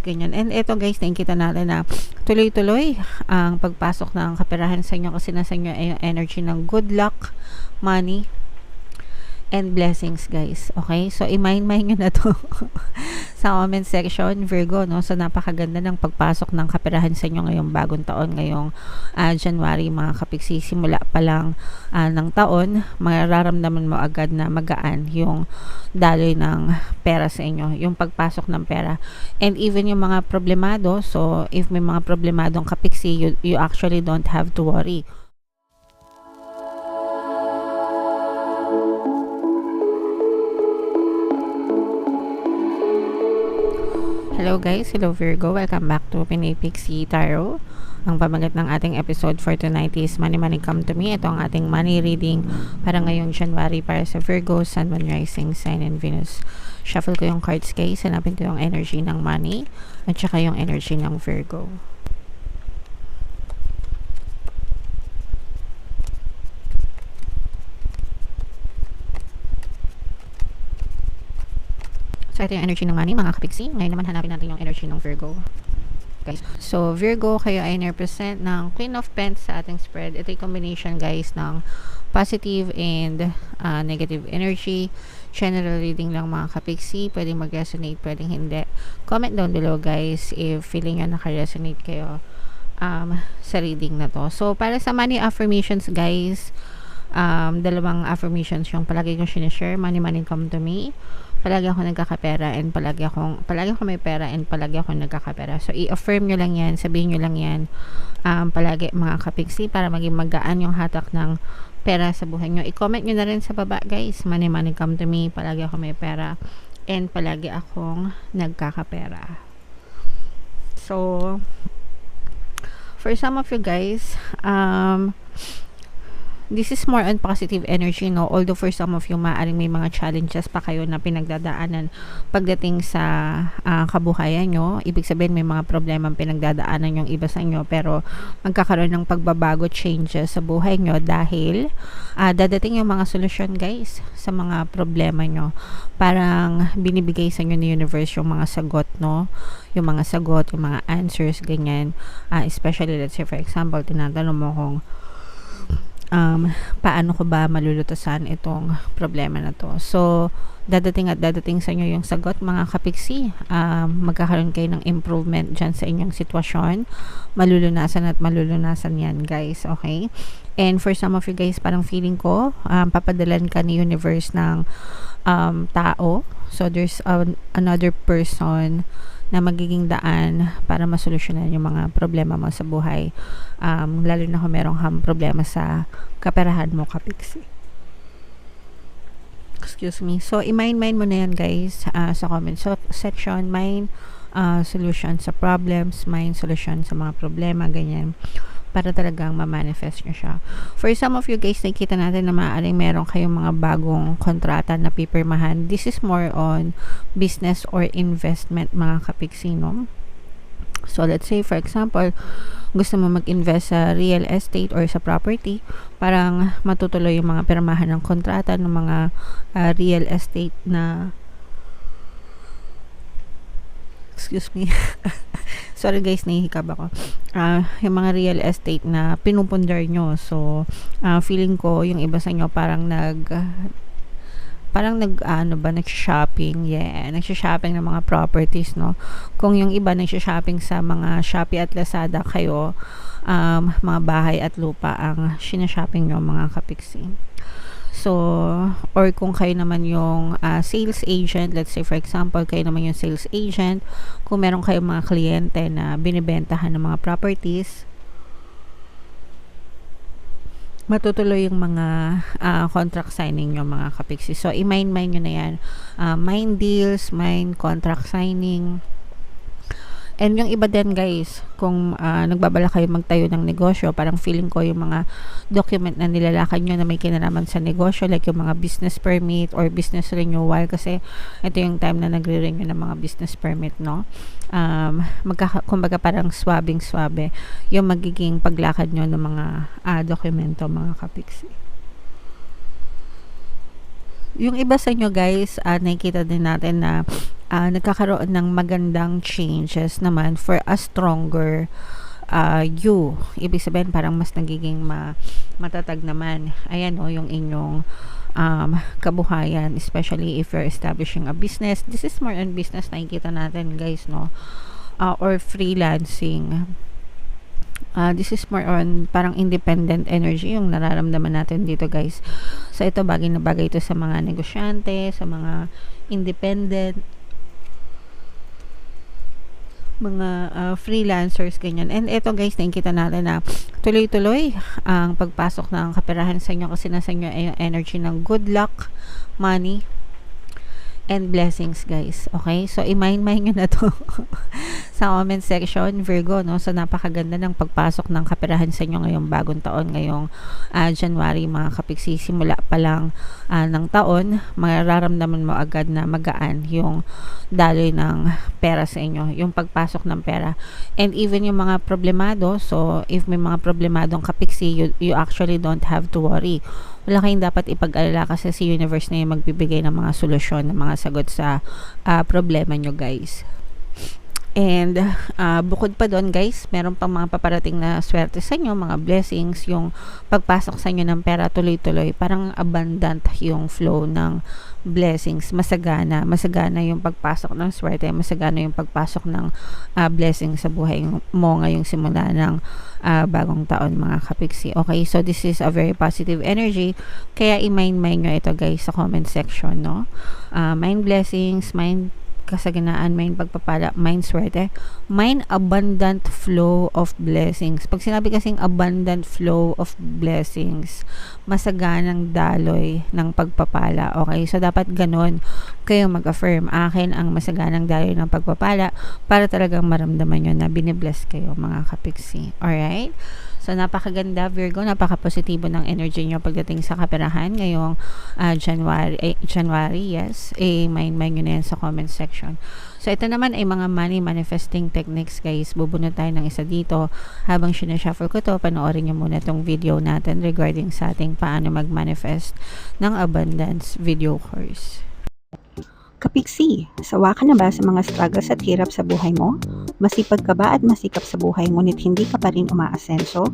ganyan. And ito guys, nakikita natin na tuloy-tuloy ang pagpasok ng kaperahan sa inyo kasi nasa inyo ay yung energy ng good luck, money, and blessings guys. Okay? So, i-mind nyo na to sa comment section, Virgo, no? So, napakaganda ng pagpasok ng kaperahan sa inyo ngayong bagong taon, ngayong January, mga kapiksi. Simula pa lang ng taon, mararamdaman mo agad na magaan yung daloy ng pera sa inyo, yung pagpasok ng pera. And even yung mga problemado, so, if may mga problemadong kapiksi, you actually don't have to worry. Hello guys, hello Virgo, welcome back to Pinay Pixie Tarot. Ang pamagat ng ating episode for tonight is Money Money Come to Me. Ito ang ating money reading para ngayong January para sa Virgo, Sun, Moon, Rising, Sign, and Venus. Shuffle ko yung cards guys, hanapin ko yung energy ng money at saka yung energy ng Virgo. So, ito yung energy ng money, mga kapiksi. Ngayon naman hanapin natin yung energy ng Virgo. Okay. So, Virgo, kayo ay represent ng Queen of Pentacles sa ating spread. Ito yung combination, guys, ng positive and negative energy. General reading lang, mga kapiksi. Pwedeng mag-resonate, pwedeng hindi. Comment down below, guys, if feeling nyo naka-resonate kayo sa reading na to. So, para sa money affirmations, guys, dalawang affirmations yung palagi kong sinishare. Money, money come to me. Palagi ako nagkakapera and palagi ako may pera and palagi ako nagkakapera. So, i-affirm nyo lang yan, sabihin nyo lang yan palagi, mga kapiksi, para maging magaan yung hatak ng pera sa buhay nyo. I-comment nyo na rin sa baba, guys. Money, money come to me. Palagi ako may pera and palagi akong nagkakapera. So, for some of you guys, this is more on positive energy, no? Although for some of you, maaaring may mga challenges pa kayo na pinagdadaanan pagdating sa kabuhayan nyo. Ibig sabihin, may mga problema pinagdadaanan yung iba sa inyo, pero magkakaroon ng pagbabago, changes sa buhay nyo dahil dadating yung mga solusyon, guys, sa mga problema nyo. Parang binibigay sa inyo ni universe yung mga sagot, no? Yung mga sagot, yung mga answers, ganyan. Especially, let's say, for example, tinatanong mo kung paano ko ba malulutasan itong problema na to. So, dadating at dadating sa inyo yung sagot, mga kapiksi. Magkakaroon kayo ng improvement dyan sa inyong sitwasyon. Malulunasan at malulunasan yan, guys. Okay? And for some of you guys, parang feeling ko, papadalan ka ni universe ng tao. So, there's another person na magiging daan para masolusyonan yung mga problema mo sa buhay, lalo na kung merong problema sa kaperahan mo, kapiksi. Excuse me. So, i-mind mo na yan, guys, sa comment section. Mind solution sa problems, mind solution sa mga problema, ganyan, para talagang ma-manifest nyo siya. For some of you guys, nakikita natin na maaaring meron kayong mga bagong kontrata na pipirmahan. This is more on business or investment, mga kapiksi, no? So, let's say, for example, gusto mo mag-invest sa real estate or sa property, parang matutuloy yung mga pirmahan ng kontrata ng mga real estate na excuse me sorry guys, nahihikab ako. Yung mga real estate na pinupundar nyo. So, feeling ko yung iba sa inyo parang nag-shopping. Yeah, nag-shopping ng mga properties, no? Kung yung iba nag-shopping sa mga Shopee at Lazada, kayo mga bahay at lupa ang sinashopping nyo, mga kapiksi. So, or kung kayo naman yung sales agent, let's say for example, kayo naman yung sales agent, kung meron kayong mga kliyente na binibentahan ng mga properties, matutuloy yung mga contract signing nyo, mga kapiksi. So, i-mind nyo na yan. Mind deals, mind contract signing. And yung iba din, guys, kung nagbabala kayo magtayo ng negosyo, parang feeling ko yung mga document na nilalakad nyo na may kinalaman sa negosyo, like yung mga business permit or business renewal, kasi ito yung time na nagre-renew ng mga business permit, no? Kumbaga parang swabing-swabe yung magiging paglakad nyo ng mga dokumento, mga kapiksi. Yung iba sa inyo guys, nakikita din natin na nagkakaroon ng magandang changes naman for a stronger you. Ibig sabihin parang mas nagiging matatag naman. Ayan o, yung inyong kabuhayan, especially if you're establishing a business. This is more on business, nakikita natin guys, no? Or freelancing. This is more on parang independent energy yung nararamdaman natin dito guys. So ito bagay na bagay ito sa mga negosyante, sa mga independent, mga freelancers, ganyan. And ito guys, nakikita natin na tuloy-tuloy ang pagpasok ng kaperahan sa inyo kasi nasa inyo ay yung energy ng good luck, money, and blessings guys. Okay? So, i-mind nyo na to sa comment section, Virgo, no? So, napakaganda ng pagpasok ng kaperahan sa inyo ngayong bagong taon, ngayong January, mga kapiksi. Simula pa lang ng taon, mararamdaman mo agad na magaan yung daloy ng pera sa inyo, yung pagpasok ng pera. And even yung mga problemado, so, if may mga problemadong kapiksi, you actually don't have to worry. Wala kayong dapat ipag-alala kasi si universe na yung magbibigay ng mga solusyon, ng mga sagot sa problema nyo guys. And bukod pa doon guys, meron pang mga paparating na swerte sa inyo, mga blessings, yung pagpasok sa inyo ng pera tuloy-tuloy, parang abundant yung flow ng blessings, masagana yung pagpasok ng swerte, masagana yung pagpasok ng blessings sa buhay mo ngayong simula ng bagong taon, mga kapiksi. Okay, so this is a very positive energy, kaya i-mind nyo ito guys sa comment section, no? Mind blessings, mind kasaganaan, mind pagpapala, mind swerte, mind abundant flow of blessings. Pag sinabi kasing abundant flow of blessings, masaganang daloy ng pagpapala. Okay? So, dapat ganon kayo mag-affirm. Akin ang masaganang daloy ng pagpapala para talagang maramdaman nyo na binibless kayo, mga kapiksi. Alright? So, napakaganda, Virgo, napaka-positibo ng energy nyo pagdating sa kaperahan ngayong January, yes. Mind nyo na yan sa comment section. So, ito naman ay mga money manifesting techniques, guys. Bubunod tayo ng isa dito. Habang sinashuffle ko to, panoorin nyo muna tong video natin regarding sa ating paano mag-manifest ng abundance video course. Kapiksi, sawa ka na ba sa mga struggles at hirap sa buhay mo? Masipag ka ba at masikap sa buhay ngunit hindi ka pa rin umaasenso?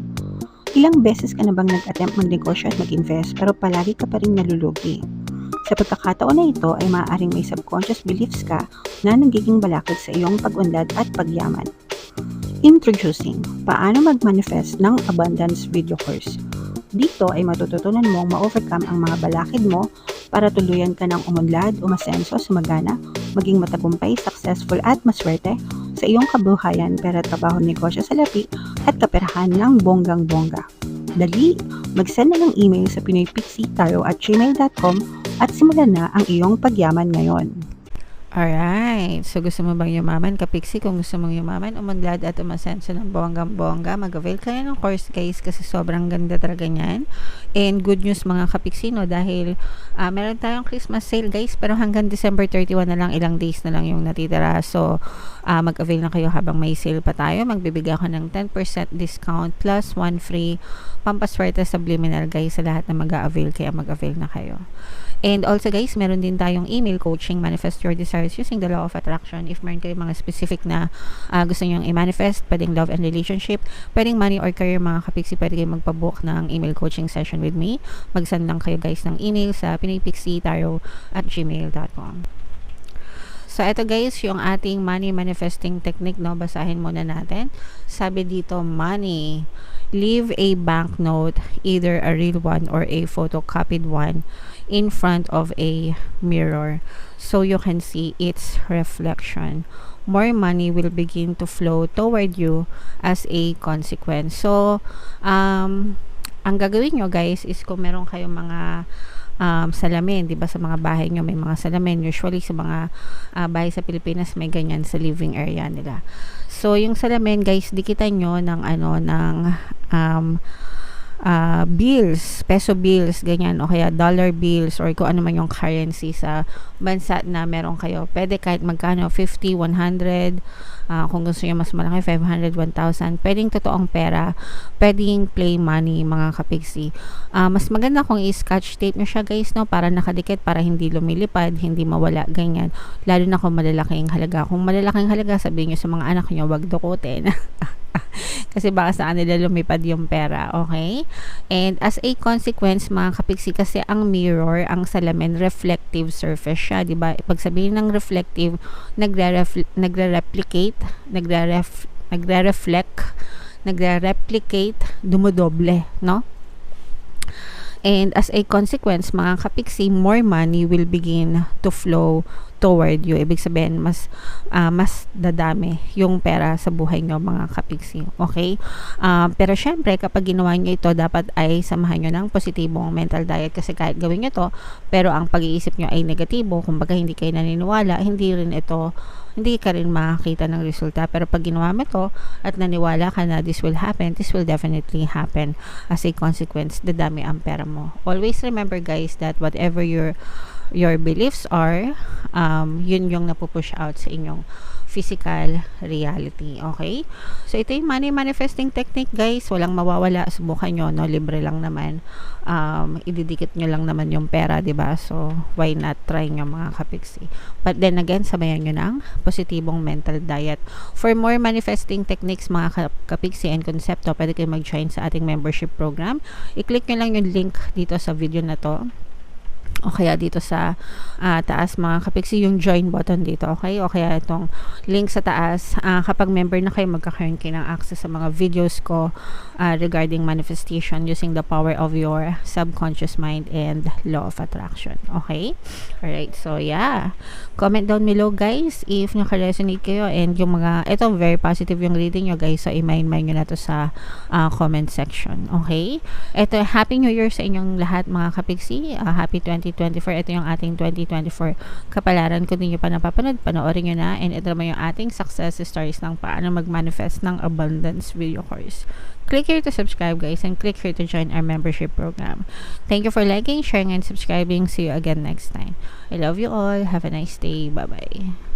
Ilang beses ka na bang nag-attempt magnegosyo at mag-invest pero palagi ka pa rin nalulugi? Sa pagkakataon na ito ay maaaring may subconscious beliefs ka na nagiging balakid sa iyong pag-unlad at pagyaman. Introducing, paano mag-manifest ng abundance video course. Dito ay matututunan mong ma-overcome ang mga balakid mo para tuluyan ka ng umunlad, umasenso, sumagana, maging matagumpay, successful at maswerte sa iyong kabuhayan, pera, trabaho, negosyo, salapi at kaperahan ng bonggang-bongga. Dali, mag-send na ng email sa pinoypixie@gmail.com at simulan na ang iyong pagyaman ngayon. Alright. So, gusto mo bang yumaman, kapiksi? Kung gusto mong yumaman, umunlad at umasenso ng bonggang-bongga, mag-avail kayo ng course, guys, kasi sobrang ganda talaga niyan. And good news, mga kapiksi, no, dahil meron tayong Christmas sale, guys, pero hanggang December 31 na lang, ilang days na lang yung natitira. So, mag-avail na kayo habang may sale pa tayo. Magbibigay ako ng 10% discount plus 1 free pampaswerte subliminal, guys, sa lahat na mag-avail, kaya mag-avail na kayo. And also guys, meron din tayong email coaching, manifest your desires using the law of attraction. If meron kayo mga specific na gusto nyo i-manifest, pwedeng love and relationship, pwedeng money or career, mga kapiksi, pwede kayo magpabook ng email coaching session with me. Mag-send lang kayo guys ng email sa pinoypixie@gmail.com. So, ito guys, yung ating money manifesting technique, no? Basahin muna natin. Sabi dito, money. Leave a banknote, either a real one or a photocopied one, in front of a mirror so you can see its reflection. More money will begin to flow toward you as a consequence. So, ang gagawin nyo guys is kung meron kayong mga salamin, di ba, sa mga bahay nyo may mga salamin, usually sa mga bahay sa Pilipinas may ganyan sa living area nila. So yung salamin guys, dikitan nyo ng bills, peso bills, ganyan, o kaya dollar bills, or kung ano man yung currency sa bansa na meron kayo. Pwede kahit magkano, 50, 100, kung gusto nyo mas malaki, 500, 1,000. Pwedeng totoong pera, pwedeng play money, mga kapigsi. Mas maganda kung i-scotch tape nyo siya, guys, no, para nakadikit, para hindi lumilipad, hindi mawala, ganyan. Lalo na kung malalaking halaga. Kung malalaking halaga, sabihin nyo sa mga anak nyo, wag dukutin. Kasi baka sa kanila lumipad yung pera, okay? And as a consequence, mga kapigsi, kasi ang mirror, ang salamin, reflective surface siya, di ba? Pag sabihin ng reflective, nagre-replicate, nagre-replicate, dumodoble, no? And as a consequence, mga kapigsi, more money will begin to flow toward you. Ibig sabihin, mas dadami yung pera sa buhay nyo, mga kapigsi. Okay? Pero syempre, kapag ginawa nyo ito, dapat ay samahan nyo ng positibong mental diet, kasi kahit gawin nyo to, pero ang pag-iisip nyo ay negatibo, kumbaga hindi kayo naniniwala, hindi ka rin makakita ng resulta. Pero pag ginawa mo to at naniwala ka na this will happen, this will definitely happen. As a consequence, dadami ang pera mo. Always remember, guys, that whatever your beliefs are, yun yung napupush out sa inyong physical reality. Okay? So, ito yung money manifesting technique, guys. Walang mawawala. Subukan nyo, no? Libre lang naman. Ididikit nyo lang naman yung pera, diba? So, why not try nyo, mga kapigsi? But then again, sabayan nyo ng positibong mental diet. For more manifesting techniques, mga kapigsi and konsepto, pwede kayo mag-join sa ating membership program. I-click nyo lang yung link dito sa video na to, o kaya dito sa taas, mga kapigsi, yung join button dito, okay? O kaya itong link sa taas. Kapag member na kayo, magkakaroon kayo ng access sa mga videos ko regarding manifestation using the power of your subconscious mind and law of attraction. Okay? Alright, so yeah. Comment down below, guys, if naka-resonate kayo, and yung mga, ito, very positive yung reading nyo, guys, so i-mind nyo na to sa comment section. Okay? Ito, Happy New Year sa inyong lahat, mga kapigsi. Happy 2024. Ito yung ating 2024 kapalaran. Kung hindi nyo pa napapanood, panoorin nyo na. And ito naman yung ating success stories ng paano mag-manifest ng abundance video course. Click here to subscribe, guys, and click here to join our membership program. Thank you for liking, sharing, and subscribing. See you again next time. I love you all. Have a nice day. Bye-bye.